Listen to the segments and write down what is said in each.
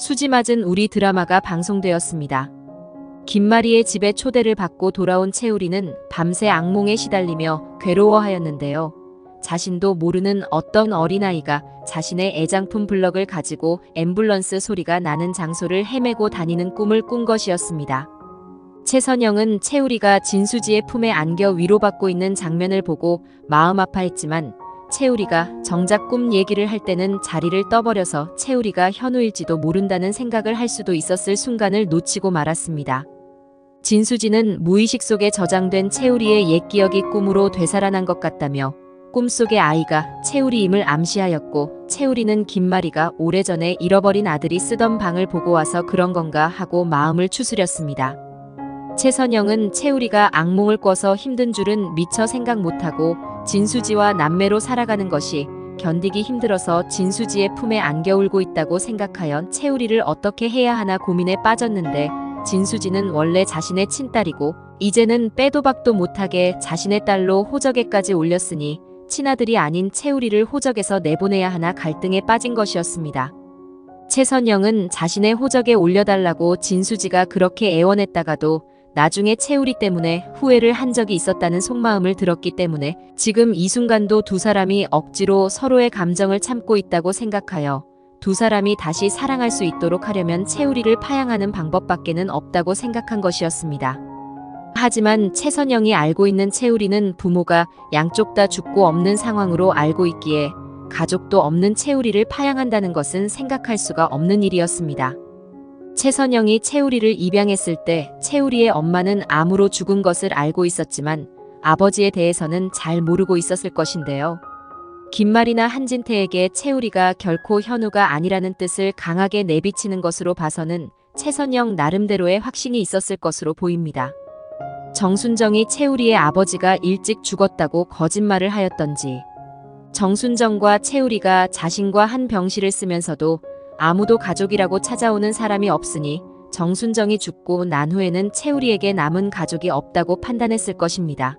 수지 맞은 우리 드라마가 방송되었습니다. 김마리의 집에 초대를 받고 돌아온 채우리는 밤새 악몽에 시달리며 괴로워하였는데요. 자신도 모르는 어떤 어린아이가 자신의 애장품 블럭을 가지고 앰뷸런스 소리가 나는 장소를 헤매고 다니는 꿈을 꾼 것이었습니다. 최선영은 채우리가 진수지의 품에 안겨 위로받고 있는 장면을 보고 마음 아파했지만 채우리가 정작 꿈 얘기를 할 때는 자리를 떠버려서 채우리가 현우일지도 모른다는 생각을 할 수도 있었을 순간을 놓치고 말았습니다. 진수지는 무의식 속에 저장된 채우리의 옛 기억이 꿈으로 되살아난 것 같다며 꿈속의 아이가 채우리임을 암시하였고 채우리는 김마리가 오래전에 잃어버린 아들이 쓰던 방을 보고 와서 그런 건가 하고 마음을 추스렸습니다. 최선영은 채우리가 악몽을 꿔서 힘든 줄은 미처 생각 못하고 진수지와 남매로 살아가는 것이 견디기 힘들어서 진수지의 품에 안겨 울고 있다고 생각하여 채우리를 어떻게 해야 하나 고민에 빠졌는데 진수지는 원래 자신의 친딸이고 이제는 빼도 박도 못하게 자신의 딸로 호적에까지 올렸으니 친아들이 아닌 채우리를 호적에서 내보내야 하나 갈등에 빠진 것이었습니다. 최선영은 자신의 호적에 올려달라고 진수지가 그렇게 애원했다가도 나중에 채우리 때문에 후회를 한 적이 있었다는 속마음을 들었기 때문에 지금 이 순간도 두 사람이 억지로 서로의 감정을 참고 있다고 생각하여 두 사람이 다시 사랑할 수 있도록 하려면 채우리를 파양하는 방법밖에는 없다고 생각한 것이었습니다. 하지만 최선영이 알고 있는 채우리는 부모가 양쪽 다 죽고 없는 상황으로 알고 있기에 가족도 없는 채우리를 파양한다는 것은 생각할 수가 없는 일이었습니다. 최선영이 채우리를 입양했을 때 채우리의 엄마는 암으로 죽은 것을 알고 있었지만 아버지에 대해서는 잘 모르고 있었을 것인데요. 김마리나 한진태에게 채우리가 결코 현우가 아니라는 뜻을 강하게 내비치는 것으로 봐서는 최선영 나름대로의 확신이 있었을 것으로 보입니다. 정순정이 채우리의 아버지가 일찍 죽었다고 거짓말을 하였던지 정순정과 채우리가 자신과 한 병실을 쓰면서도 아무도 가족이라고 찾아오는 사람이 없으니 정순정이 죽고 난 후에는 채우리에게 남은 가족이 없다고 판단했을 것입니다.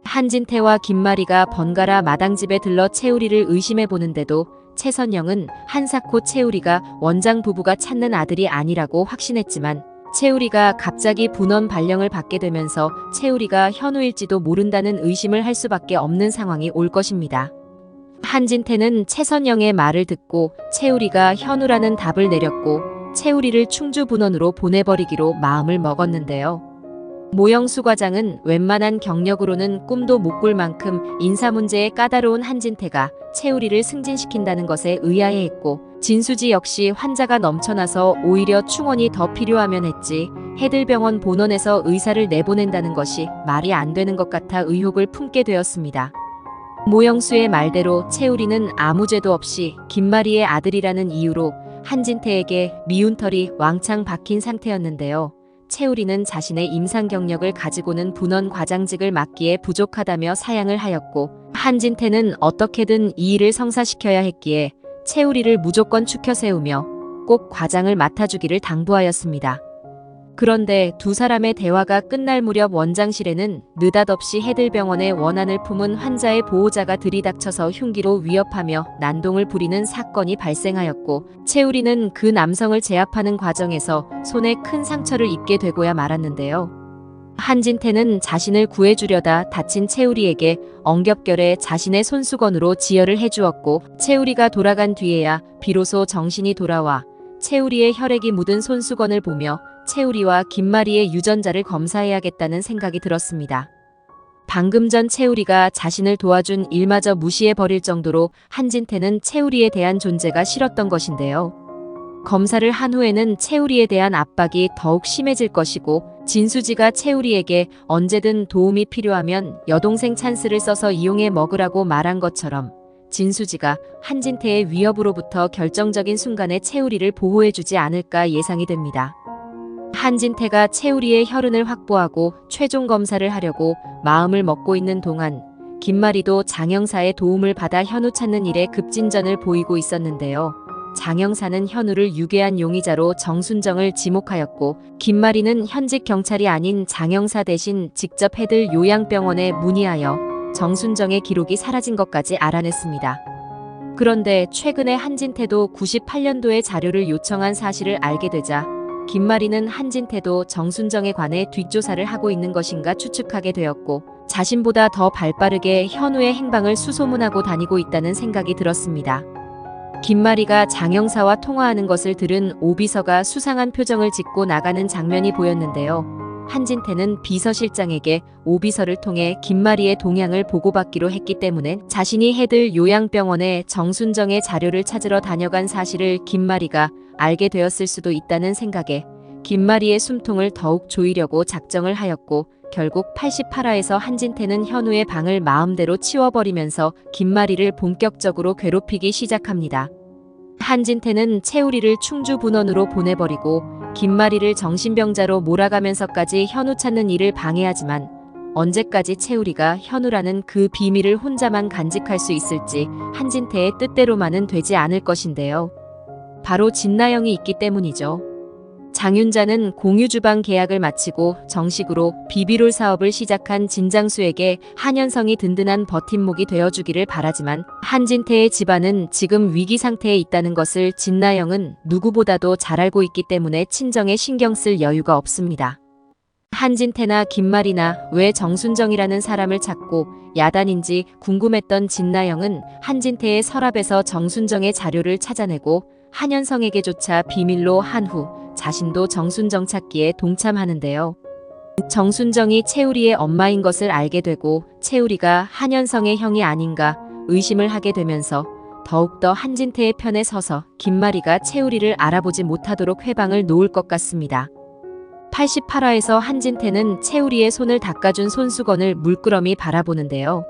한진태와 김마리가 번갈아 마당집에 들러 채우리를 의심해 보는데도 최선영은 한사코 채우리가 원장 부부가 찾는 아들이 아니라고 확신했지만 채우리가 갑자기 분원 발령을 받게 되면서 채우리가 현우일지도 모른다는 의심을 할 수밖에 없는 상황이 올 것입니다. 한진태는 최선영의 말을 듣고 채우리가 현우라는 답을 내렸고 채우리를 충주분원으로 보내버리기로 마음을 먹었는데요. 모영수 과장은 웬만한 경력으로는 꿈도 못 꿀 만큼 인사 문제에 까다로운 한진태가 채우리를 승진시킨다는 것에 의아해했고 진수지 역시 환자가 넘쳐나서 오히려 충원이 더 필요하면 했지 해들병원 본원에서 의사를 내보낸다는 것이 말이 안 되는 것 같아 의혹을 품게 되었습니다. 모영수의 말대로 채우리는 아무 죄도 없이 김마리의 아들이라는 이유로 한진태에게 미운 털이 왕창 박힌 상태였는데요. 채우리는 자신의 임상 경력을 가지고는 분원 과장직을 맡기에 부족하다며 사양을 하였고 한진태는 어떻게든 이 일을 성사시켜야 했기에 채우리를 무조건 추켜 세우며 꼭 과장을 맡아주기를 당부하였습니다. 그런데 두 사람의 대화가 끝날 무렵 원장실에는 느닷없이 해들병원의 원한을 품은 환자의 보호자가 들이닥쳐서 흉기로 위협하며 난동을 부리는 사건이 발생하였고 채우리는 그 남성을 제압하는 과정에서 손에 큰 상처를 입게 되고야 말았는데요. 한진태는 자신을 구해주려다 다친 채우리에게 엉겹결에 자신의 손수건으로 지혈을 해주었고 채우리가 돌아간 뒤에야 비로소 정신이 돌아와 채우리의 혈액이 묻은 손수건을 보며 채우리와 김마리의 유전자를 검사해야겠다는 생각이 들었습니다. 방금 전 채우리가 자신을 도와준 일마저 무시해버릴 정도로 한진태는 채우리에 대한 존재가 싫었던 것인데요. 검사를 한 후에는 채우리에 대한 압박이 더욱 심해질 것이고 진수지가 채우리에게 언제든 도움이 필요하면 여동생 찬스를 써서 이용해 먹으라고 말한 것처럼 진수지가 한진태의 위협으로부터 결정적인 순간에 채우리를 보호해주지 않을까 예상이 됩니다. 한진태가 채우리의 혈흔을 확보하고 최종 검사를 하려고 마음을 먹고 있는 동안 김마리도 장영사의 도움을 받아 현우 찾는 일에 급진전을 보이고 있었는데요. 장영사는 현우를 유괴한 용의자로 정순정을 지목하였고 김마리는 현직 경찰이 아닌 장영사 대신 직접 해들 요양병원에 문의하여 정순정의 기록이 사라진 것까지 알아냈습니다. 그런데 최근에 한진태도 98년도에 자료를 요청한 사실을 알게 되자 김마리는 한진태도 정순정에 관해 뒷조사를 하고 있는 것인가 추측하게 되었고 자신보다 더 발빠르게 현우의 행방을 수소문하고 다니고 있다는 생각이 들었습니다. 김마리가 장영사와 통화하는 것을 들은 오비서가 수상한 표정을 짓고 나가는 장면이 보였는데요. 한진태는 비서실장에게 오비서를 통해 김마리의 동향을 보고받기로 했기 때문에 자신이 해들 요양병원에 정순정의 자료를 찾으러 다녀간 사실을 김마리가 알게 되었을 수도 있다는 생각에 김마리의 숨통을 더욱 조이려고 작정을 하였고 결국 88화에서 한진태는 현우의 방을 마음대로 치워버리면서 김마리를 본격적으로 괴롭히기 시작합니다. 한진태는 채우리를 충주분원으로 보내버리고 김마리를 정신병자로 몰아가면서까지 현우 찾는 일을 방해하지만 언제까지 채우리가 현우라는 그 비밀을 혼자만 간직할 수 있을지 한진태의 뜻대로만은 되지 않을 것인데요. 바로 진나영이 있기 때문이죠. 장윤자는 공유주방 계약을 마치고 정식으로 비비롤 사업을 시작한 진장수에게 한현성이 든든한 버팀목이 되어주기를 바라지만 한진태의 집안은 지금 위기 상태에 있다는 것을 진나영은 누구보다도 잘 알고 있기 때문에 친정에 신경 쓸 여유가 없습니다. 한진태나 김마리나 왜 정순정이라는 사람을 찾고 야단인지 궁금했던 진나영은 한진태의 서랍에서 정순정의 자료를 찾아내고 한현성에게조차 비밀로 한 후 자신도 정순정 찾기에 동참하는데요. 정순정이 채우리의 엄마인 것을 알게 되고 채우리가 한현성의 형이 아닌가 의심을 하게 되면서 더욱더 한진태의 편에 서서 김마리가 채우리를 알아보지 못하도록 회방을 놓을 것 같습니다. 88화에서 한진태는 채우리의 손을 닦아준 손수건을 물끄러미 바라보는데요.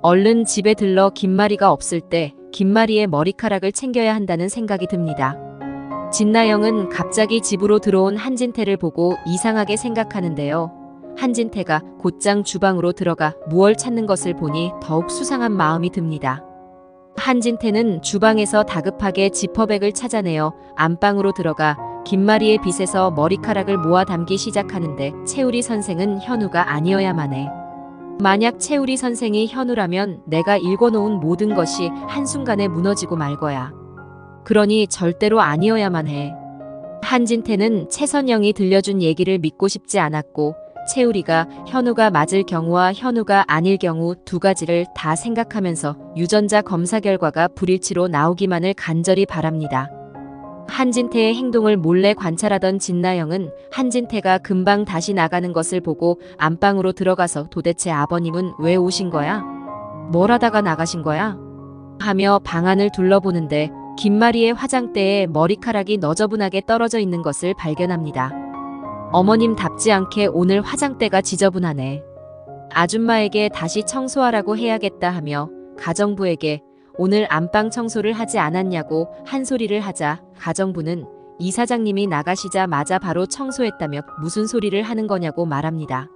얼른 집에 들러 김마리가 없을 때 김마리의 머리카락을 챙겨야 한다는 생각이 듭니다. 진나영은 갑자기 집으로 들어온 한진태를 보고 이상하게 생각하는데요. 한진태가 곧장 주방으로 들어가 무얼 찾는 것을 보니 더욱 수상한 마음이 듭니다. 한진태는 주방에서 다급하게 지퍼백을 찾아내어 안방으로 들어가 김마리의 빗에서 머리카락을 모아 담기 시작하는데 채우리 선생은 현우가 아니어야만 해. 만약 채우리 선생이 현우라면 내가 읽어놓은 모든 것이 한순간에 무너지고 말 거야. 그러니 절대로 아니어야만 해. 한진태는 최선영이 들려준 얘기를 믿고 싶지 않았고 채우리가 현우가 맞을 경우와 현우가 아닐 경우 두 가지를 다 생각하면서 유전자 검사 결과가 불일치로 나오기만을 간절히 바랍니다. 한진태의 행동을 몰래 관찰하던 진나영은 한진태가 금방 다시 나가는 것을 보고 안방으로 들어가서 도대체 아버님은 왜 오신 거야? 뭘 하다가 나가신 거야? 하며 방 안을 둘러보는데 김마리의 화장대에 머리카락이 너저분하게 떨어져 있는 것을 발견합니다. 어머님답지 않게 오늘 화장대가 지저분하네. 아줌마에게 다시 청소하라고 해야겠다 하며 가정부에게 오늘 안방 청소를 하지 않았냐고 한 소리를 하자 가정부는 이사장님이 나가시자마자 바로 청소했다며 무슨 소리를 하는 거냐고 말합니다.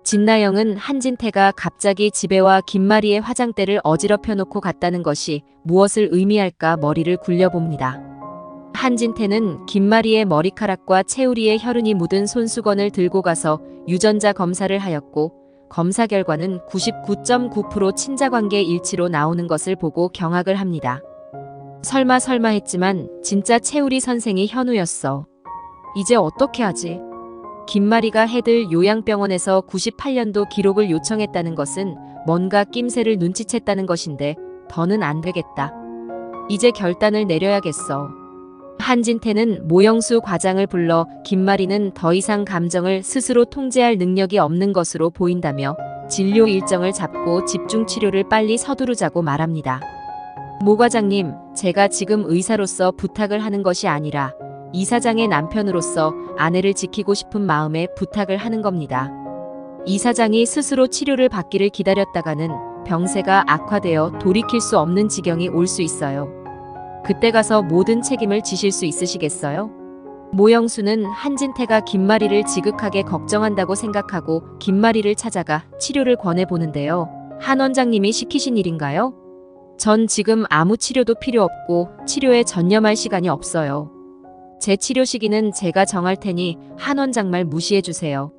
진나영은 한진태가 갑자기 집에 와 김마리의 화장대를 어지럽혀 놓고 갔다는 것이 무엇을 의미할까 머리를 굴려봅니다. 한진태는 김마리의 머리카락과 채우리의 혈흔이 묻은 손수건을 들고 가서 유전자 검사를 하였고 검사 결과는 99.9% 친자관계 일치로 나오는 것을 보고 경악을 합니다. 설마 했지만 진짜 채우리 선생이 현우였어. 이제 어떻게 하지? 김마리가 해들 요양병원에서 98년도 기록을 요청했다는 것은 뭔가 낌새를 눈치챘다는 것인데 더는 안 되겠다. 이제 결단을 내려야겠어. 한진태는 모영수 과장을 불러 김마리는 더 이상 감정을 스스로 통제할 능력이 없는 것으로 보인다며 진료 일정을 잡고 집중치료를 빨리 서두르자고 말합니다. 모 과장님, 제가 지금 의사로서 부탁을 하는 것이 아니라 이사장의 남편으로서 아내를 지키고 싶은 마음에 부탁을 하는 겁니다. 이사장이 스스로 치료를 받기를 기다렸다가는 병세가 악화되어 돌이킬 수 없는 지경이 올 수 있어요. 그때 가서 모든 책임을 지실 수 있으시겠어요? 모영수는 한진태가 김마리를 지극하게 걱정한다고 생각하고 김마리를 찾아가 치료를 권해보는데요. 한 원장님이 시키신 일인가요? 전 지금 아무 치료도 필요 없고 치료에 전념할 시간이 없어요. 제 치료 시기는 제가 정할 테니 한 원장 말 무시해 주세요.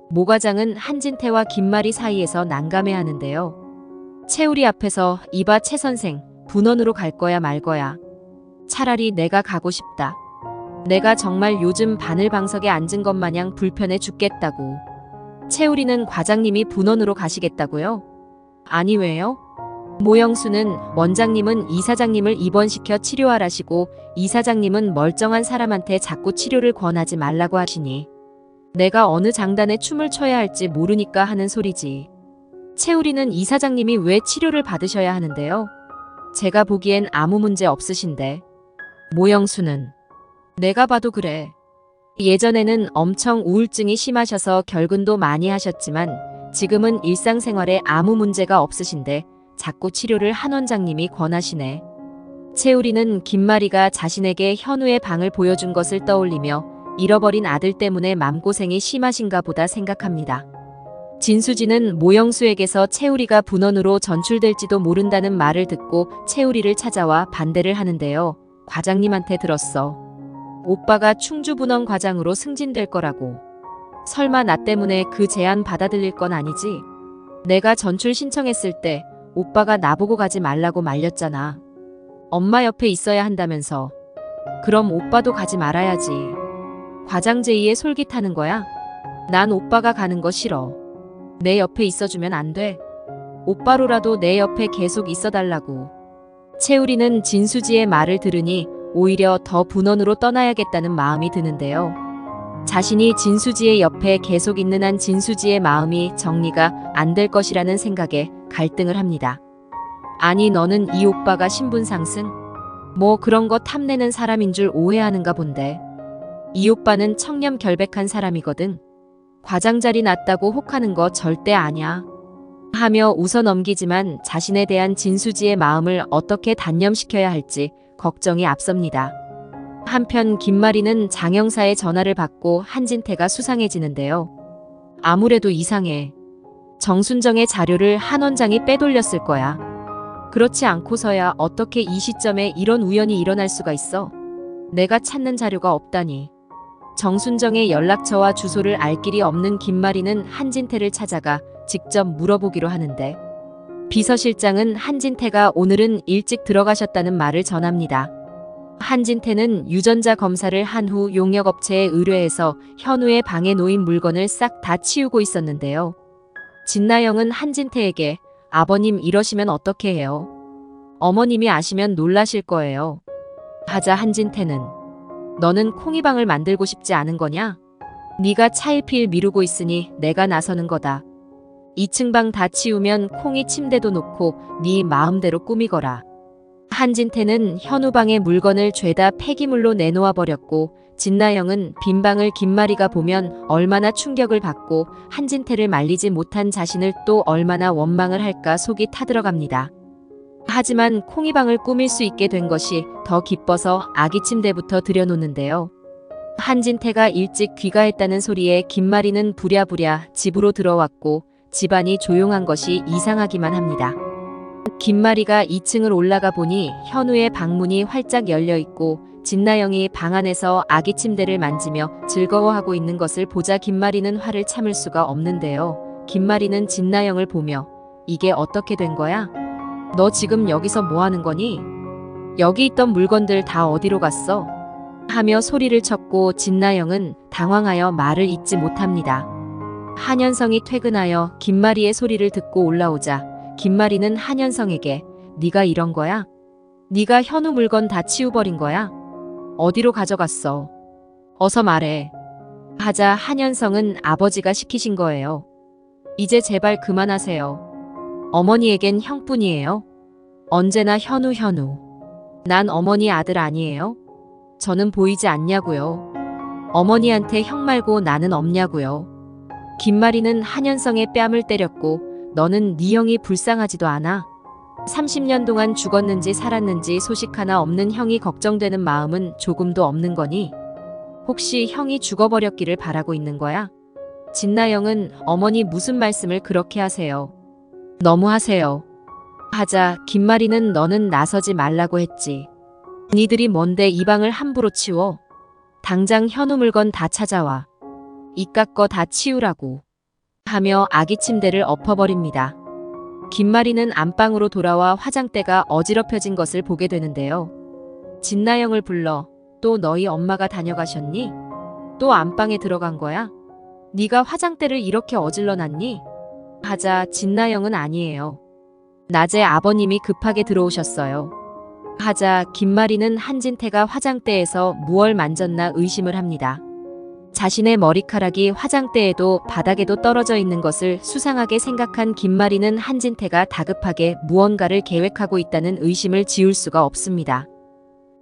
모 과장은 한진태와 김마리 사이에서 난감해하는데요. 채우리 앞에서 이봐 최 선생, 분원으로 갈 거야 말 거야. 차라리 내가 가고 싶다. 내가 정말 요즘 바늘방석에 앉은 것 마냥 불편해 죽겠다고. 채우리는 과장님이 분원으로 가시겠다고요? 아니 왜요? 모영수는 원장님은 이사장님을 입원시켜 치료하라시고 이사장님은 멀쩡한 사람한테 자꾸 치료를 권하지 말라고 하시니 내가 어느 장단에 춤을 춰야 할지 모르니까 하는 소리지. 채우리는 이사장님이 왜 치료를 받으셔야 하는데요? 제가 보기엔 아무 문제 없으신데. 모영수는 내가 봐도 그래. 예전에는 엄청 우울증이 심하셔서 결근도 많이 하셨지만 지금은 일상생활에 아무 문제가 없으신데 자꾸 치료를 한 원장님이 권하시네. 채우리는 김마리가 자신에게 현우의 방을 보여준 것을 떠올리며 잃어버린 아들 때문에 맘고생이 심하신가 보다 생각합니다. 진수지는 모영수에게서 채우리가 분원으로 전출될지도 모른다는 말을 듣고 채우리를 찾아와 반대를 하는데요. 과장님한테 들었어. 오빠가 충주분원 과장으로 승진될 거라고. 설마 나 때문에 그 제안 받아들일 건 아니지? 내가 전출 신청했을 때 오빠가 나보고 가지 말라고 말렸잖아. 엄마 옆에 있어야 한다면서. 그럼 오빠도 가지 말아야지. 과장 제의에 솔깃하는 거야? 난 오빠가 가는 거 싫어. 내 옆에 있어주면 안 돼. 오빠로라도 내 옆에 계속 있어달라고. 채우리는 진수지의 말을 들으니 오히려 더 분원으로 떠나야겠다는 마음이 드는데요. 자신이 진수지의 옆에 계속 있는 한 진수지의 마음이 정리가 안 될 것이라는 생각에 갈등을 합니다. 아니 너는 이 오빠가 신분 상승? 뭐 그런 거 탐내는 사람인 줄 오해하는가 본데. 이 오빠는 청렴 결백한 사람이거든. 과장 자리 났다고 혹하는 거 절대 아냐. 하며 웃어 넘기지만 자신에 대한 진수지의 마음을 어떻게 단념시켜야 할지 걱정이 앞섭니다. 한편 김마리는 장영사의 전화를 받고 한진태가 수상해지는데요. 아무래도 이상해. 정순정의 자료를 한 원장이 빼돌렸을 거야. 그렇지 않고서야 어떻게 이 시점에 이런 우연이 일어날 수가 있어? 내가 찾는 자료가 없다니. 정순정의 연락처와 주소를 알 길이 없는 김마리는 한진태를 찾아가 직접 물어보기로 하는데 비서실장은 한진태가 오늘은 일찍 들어가셨다는 말을 전합니다. 한진태는 유전자 검사를 한 후 용역업체에 의뢰해서 현우의 방에 놓인 물건을 싹 다 치우고 있었는데요. 진나영은 한진태에게 아버님 이러시면 어떻게 해요? 어머님이 아시면 놀라실 거예요. 하자 한진태는 너는 콩이방을 만들고 싶지 않은 거냐? 네가 차일피일 미루고 있으니 내가 나서는 거다. 2층 방 다 치우면 콩이 침대도 놓고 네 마음대로 꾸미거라. 한진태는 현우 방의 물건을 죄다 폐기물로 내놓아 버렸고 진나영은 빈 방을 김마리가 보면 얼마나 충격을 받고 한진태를 말리지 못한 자신을 또 얼마나 원망을 할까 속이 타들어갑니다. 하지만 콩이방을 꾸밀 수 있게 된 것이 더 기뻐서 아기 침대부터 들여놓는데요. 한진태가 일찍 귀가했다는 소리에 김마리는 부랴부랴 집으로 들어왔고 집안이 조용한 것이 이상하기만 합니다. 김마리가 2층을 올라가 보니 현우의 방문이 활짝 열려 있고 진나영이 방 안에서 아기 침대를 만지며 즐거워하고 있는 것을 보자 김마리는 화를 참을 수가 없는데요. 김마리는 진나영을 보며 이게 어떻게 된 거야? 너 지금 여기서 뭐 하는 거니? 여기 있던 물건들 다 어디로 갔어? 하며 소리를 쳤고 진나영은 당황하여 말을 잇지 못합니다. 한현성이 퇴근하여 김마리의 소리를 듣고 올라오자 김마리는 한현성에게 네가 이런 거야? 네가 현우 물건 다 치워버린 거야? 어디로 가져갔어? 어서 말해. 하자 한현성은 아버지가 시키신 거예요. 이제 제발 그만하세요. 어머니에겐 형뿐이에요. 언제나 현우. 난 어머니 아들 아니에요? 저는 보이지 않냐고요. 어머니한테 형 말고 나는 없냐고요. 김마리는 한현성의 뺨을 때렸고 너는 네 형이 불쌍하지도 않아? 30년 동안 죽었는지 살았는지 소식 하나 없는 형이 걱정되는 마음은 조금도 없는 거니? 혹시 형이 죽어버렸기를 바라고 있는 거야? 진나영은 어머니 무슨 말씀을 그렇게 하세요? 너무 하세요. 하자 김마리는 너는 나서지 말라고 했지. 니들이 뭔데 이 방을 함부로 치워? 당장 현우 물건 다 찾아와. 이깟 거 다 치우라고. 하며 아기 침대를 엎어버립니다. 김마리는 안방으로 돌아와 화장대가 어지럽혀진 것을 보게 되는데요. 진나영을 불러 또 너희 엄마가 다녀가셨니? 또 안방에 들어간 거야? 네가 화장대를 이렇게 어질러 놨니? 하자 진나영은 아니에요. 낮에 아버님이 급하게 들어오셨어요. 하자 김마리는 한진태가 화장대에서 무얼 만졌나 의심을 합니다. 자신의 머리카락이 화장대에도 바닥에도 떨어져 있는 것을 수상하게 생각한 김마리는 한진태가 다급하게 무언가를 계획하고 있다는 의심을 지울 수가 없습니다.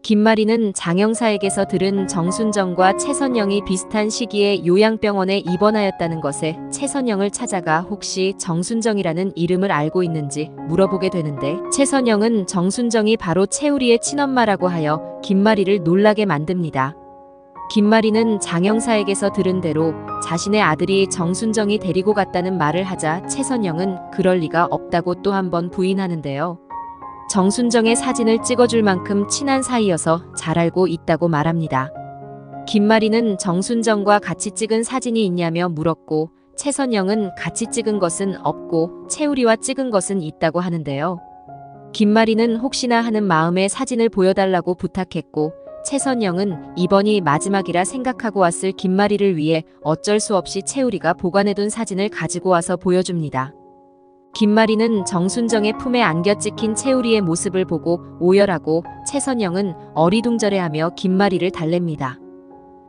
김마리는 장영사에게서 들은 정순정과 최선영이 비슷한 시기에 요양병원에 입원하였다는 것에 최선영을 찾아가 혹시 정순정이라는 이름을 알고 있는지 물어보게 되는데 최선영은 정순정이 바로 채우리의 친엄마라고 하여 김마리를 놀라게 만듭니다. 김마리는 장영사에게서 들은 대로 자신의 아들이 정순정이 데리고 갔다는 말을 하자 최선영은 그럴 리가 없다고 또 한 번 부인하는데요. 정순정의 사진을 찍어줄 만큼 친한 사이여서 잘 알고 있다고 말합니다. 김마리는 정순정과 같이 찍은 사진이 있냐며 물었고 최선영은 같이 찍은 것은 없고 채우리와 찍은 것은 있다고 하는데요. 김마리는 혹시나 하는 마음에 사진을 보여달라고 부탁했고 최선영은 이번이 마지막이라 생각하고 왔을 김마리를 위해 어쩔 수 없이 채우리가 보관해둔 사진을 가지고 와서 보여줍니다. 김마리는 정순정의 품에 안겨 찍힌 채우리의 모습을 보고 오열하고 최선영은 어리둥절해하며 김마리를 달랩니다.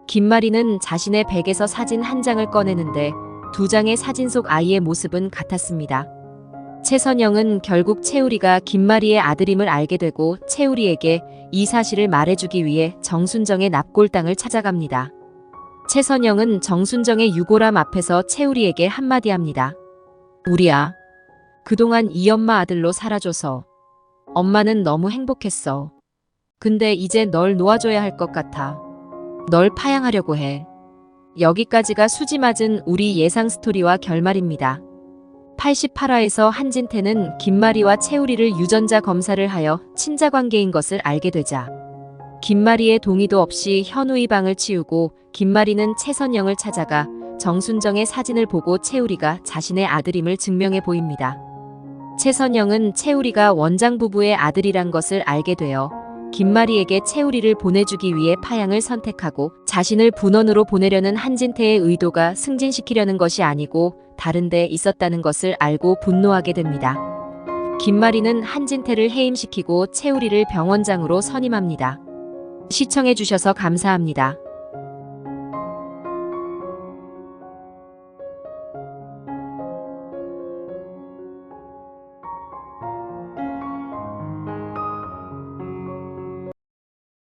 김마리는 자신의 백에서 사진 한 장을 꺼내는데 두 장의 사진 속 아이의 모습은 같았습니다. 최선영은 결국 채우리가 김마리의 아들임을 알게 되고 채우리에게 이 사실을 말해주기 위해 정순정의 납골당을 찾아갑니다. 최선영은 정순정의 유골함 앞에서 채우리에게 한마디 합니다. 우리야, 그동안 이 엄마 아들로 살아줘서 엄마는 너무 행복했어. 근데 이제 널 놓아줘야 할 것 같아. 널 파양하려고 해. 여기까지가 수지 맞은 우리 예상 스토리와 결말입니다. 88화에서 한진태는 김마리와 채우리를 유전자 검사를 하여 친자 관계인 것을 알게 되자 김마리의 동의도 없이 현우의 방을 치우고 김마리는 최선영을 찾아가 정순정의 사진을 보고 채우리가 자신의 아들임을 증명해 보입니다. 최선영은 채우리가 원장 부부의 아들이란 것을 알게 되어 김마리에게 채우리를 보내주기 위해 파양을 선택하고 자신을 분원으로 보내려는 한진태의 의도가 승진시키려는 것이 아니고 다른 데 있었다는 것을 알고 분노하게 됩니다. 김마리는 한진태를 해임시키고 채우리를 병원장으로 선임합니다. 시청해주셔서 감사합니다.